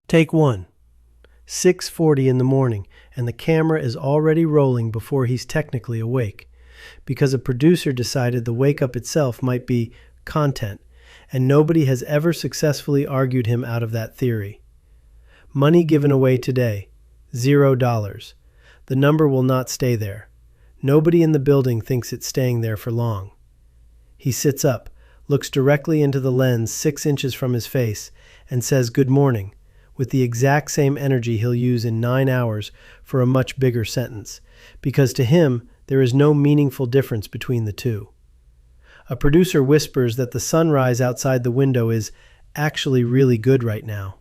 Take one. 6:40 in the morning, and the camera is already rolling before he's technically awake, because a producer decided the wake-up itself might be content, and nobody has ever successfully argued him out of that theory. Money given away today, $0. The number will not stay there. Nobody in the building thinks it's staying there for long. He sits up, looks directly into the lens 6 inches from his face, and says good morning, with the exact same energy he'll use in 9 hours for a much bigger sentence, because to him there is no meaningful difference between the two. A producer whispers that the sunrise outside the window is actually really good right now.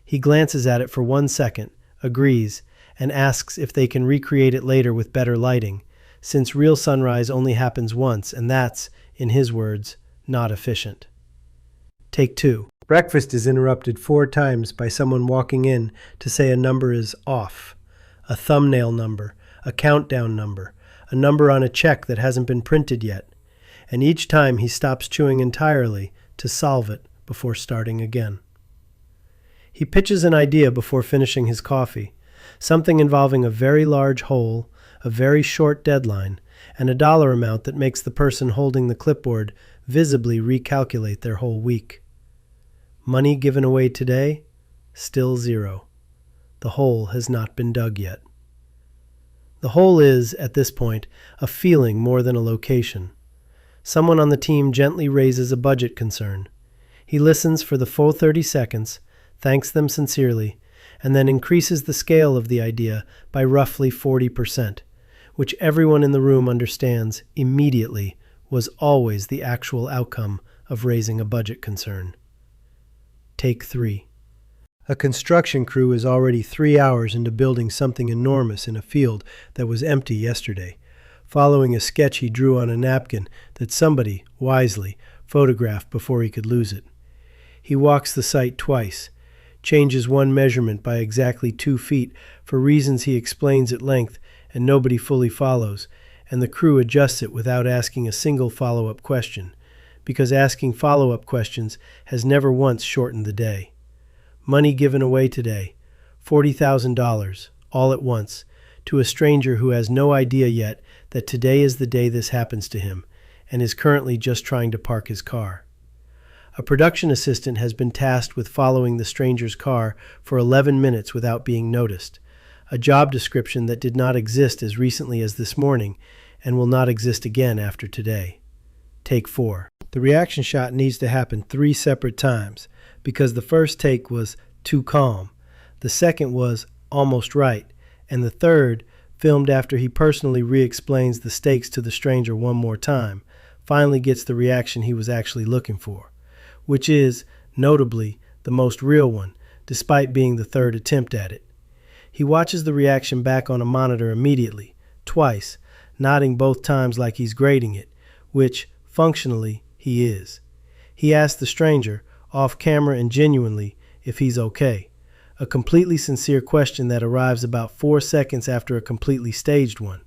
He glances at it for 1 second, agrees, and asks if they can recreate it later with better lighting, since real sunrise only happens once, and that's, in his words, not efficient. Take two. Breakfast is interrupted 4 times by someone walking in to say a number is off. A thumbnail number, a countdown number, a number on a check that hasn't been printed yet. And each time he stops chewing entirely to solve it before starting again. He pitches an idea before finishing his coffee, something involving a very large hole, a very short deadline, and a dollar amount that makes the person holding the clipboard visibly recalculate their whole week. Money given away today? Still 0. The hole has not been dug yet. The hole is, at this point, a feeling more than a location. Someone on the team gently raises a budget concern. He listens for the full 30 seconds, thanks them sincerely, and then increases the scale of the idea by roughly 40%, which everyone in the room understands immediately was always the actual outcome of raising a budget concern. Take 3. A construction crew is already 3 hours into building something enormous in a field that was empty yesterday, following a sketch he drew on a napkin that somebody, wisely, photographed before he could lose it. He walks the site twice, changes one measurement by exactly 2 feet for reasons he explains at length and nobody fully follows, and the crew adjusts it without asking a single follow-up question, because asking follow-up questions has never once shortened the day. Money given away today, $40,000, all at once, to a stranger who has no idea yet that today is the day this happens to him, and is currently just trying to park his car. A production assistant has been tasked with following the stranger's car for 11 minutes without being noticed, a job description that did not exist as recently as this morning and will not exist again after today. Take 4. The reaction shot needs to happen 3 separate times, because the first take was too calm, the second was almost right, and the third, filmed after he personally re-explains the stakes to the stranger one more time, finally gets the reaction he was actually looking for, which is, notably, the most real one, despite being the 3rd attempt at it. He watches the reaction back on a monitor immediately, twice, nodding both times like he's grading it, which, functionally, he is. He asks the stranger, off camera and genuinely, if he's okay, a completely sincere question that arrives about 4 seconds after a completely staged one,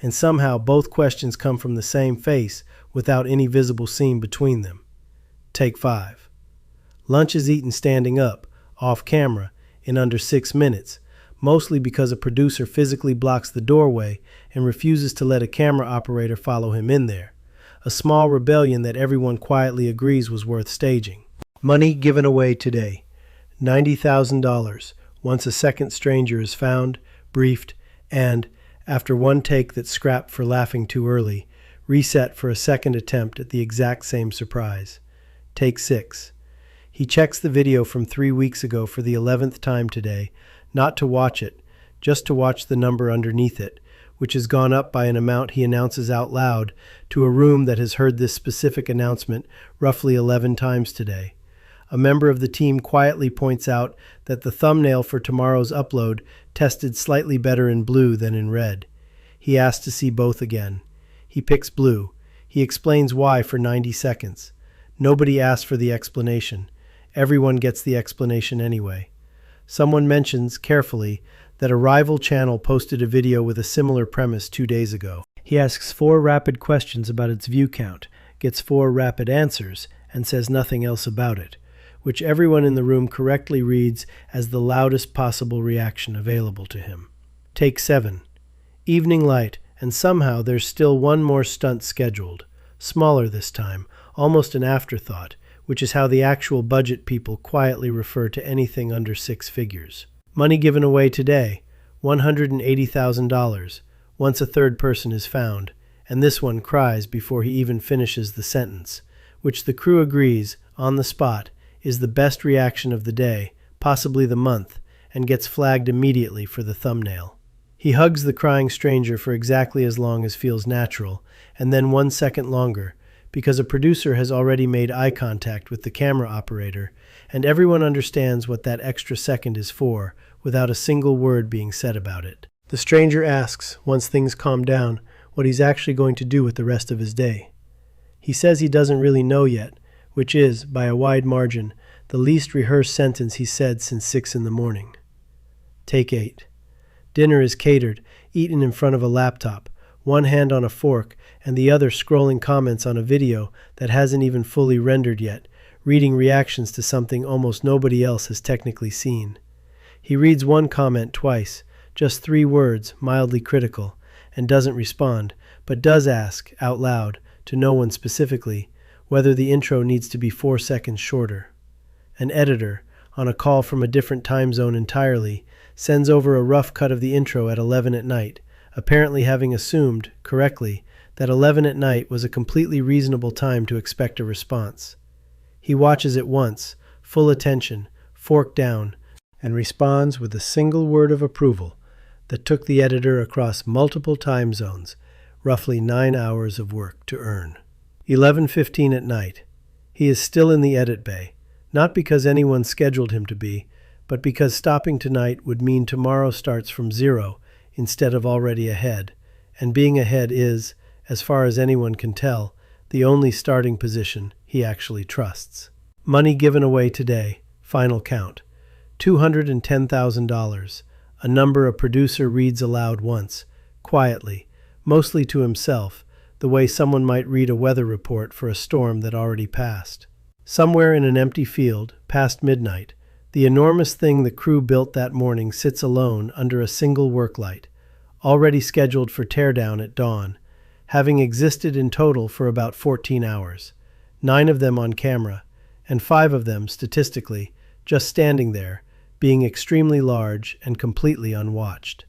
and somehow both questions come from the same face without any visible seam between them. Take 5. Lunch is eaten standing up, off camera, in under 6 minutes, mostly because a producer physically blocks the doorway and refuses to let a camera operator follow him in there. A small rebellion that everyone quietly agrees was worth staging. Money given away today, $90,000, once a second stranger is found, briefed, and, after one take that's scrapped for laughing too early, reset for a second attempt at the exact same surprise. Take 6. He checks the video from 3 weeks ago for the 11th time today, not to watch it, just to watch the number underneath it, which has gone up by an amount he announces out loud to a room that has heard this specific announcement roughly 11 times today. A member of the team quietly points out that the thumbnail for tomorrow's upload tested slightly better in blue than in red. He asks to see both again. He picks blue. He explains why for 90 seconds. Nobody asks for the explanation. Everyone gets the explanation anyway. Someone mentions, carefully, that a rival channel posted a video with a similar premise 2 days ago. He asks 4 rapid questions about its view count, gets 4 rapid answers, and says nothing else about it, which everyone in the room correctly reads as the loudest possible reaction available to him. Take 7. Evening light, and somehow there's still one more stunt scheduled. Smaller this time, almost an afterthought, which is how the actual budget people quietly refer to anything under 6 figures. Money given away today, $180,000, once a third person is found, and this one cries before he even finishes the sentence, which the crew agrees, on the spot, is the best reaction of the day, possibly the month, and gets flagged immediately for the thumbnail. He hugs the crying stranger for exactly as long as feels natural, and then 1 second longer, because a producer has already made eye contact with the camera operator, and everyone understands what that extra second is for, without a single word being said about it. The stranger asks, once things calm down, what he's actually going to do with the rest of his day. He says he doesn't really know yet, which is, by a wide margin, the least rehearsed sentence he's said since 6 in the morning. Take 8. Dinner is catered, eaten in front of a laptop, one hand on a fork and the other scrolling comments on a video that hasn't even fully rendered yet, reading reactions to something almost nobody else has technically seen. He reads one comment twice, just 3 words, mildly critical, and doesn't respond, but does ask, out loud, to no one specifically, whether the intro needs to be 4 seconds shorter. An editor, on a call from a different time zone entirely, sends over a rough cut of the intro at 11 at night, apparently having assumed, correctly, that 11 at night was a completely reasonable time to expect a response. He watches it once, full attention, fork down, and responds with a single word of approval that took the editor across multiple time zones, roughly 9 hours of work to earn. 11:15 at night. He is still in the edit bay, not because anyone scheduled him to be, but because stopping tonight would mean tomorrow starts from 0 instead of already ahead, and being ahead is, as far as anyone can tell, the only starting position he actually trusts. Money given away today, final count, $210,000, a number a producer reads aloud once, quietly, mostly to himself, the way someone might read a weather report for a storm that already passed. Somewhere in an empty field, past midnight, the enormous thing the crew built that morning sits alone under a single work light, already scheduled for teardown at dawn, having existed in total for about 14 hours, 9 of them on camera, and 5 of them, statistically, just standing there, being extremely large and completely unwatched.